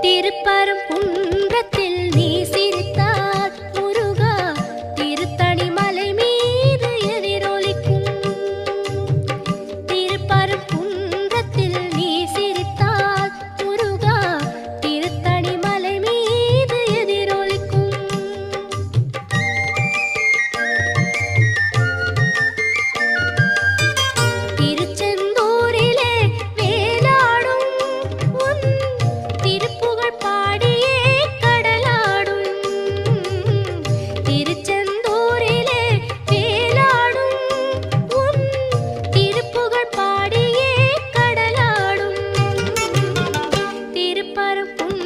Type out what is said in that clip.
திருப்பரங்குன்றத்தில் நீ சிரித்தால் முருகா திருத்தணி மலை மீது எதிரொலிக்கும். திருப்பரங்குன்றத்தில் நீ சிரித்தால் முருகா திருத்தணி மலை மீது எதிரொலிக்கும். திருச்செந்தூரிலே வேலாடும் உன் திருப்புகழ் பாடியே கடலாடும். திருச்செந்தூரிலே வேலாடும் உன் திருப்புகழ் பாடியே கடலாடும். திருப்பரங்குன்றத்தில்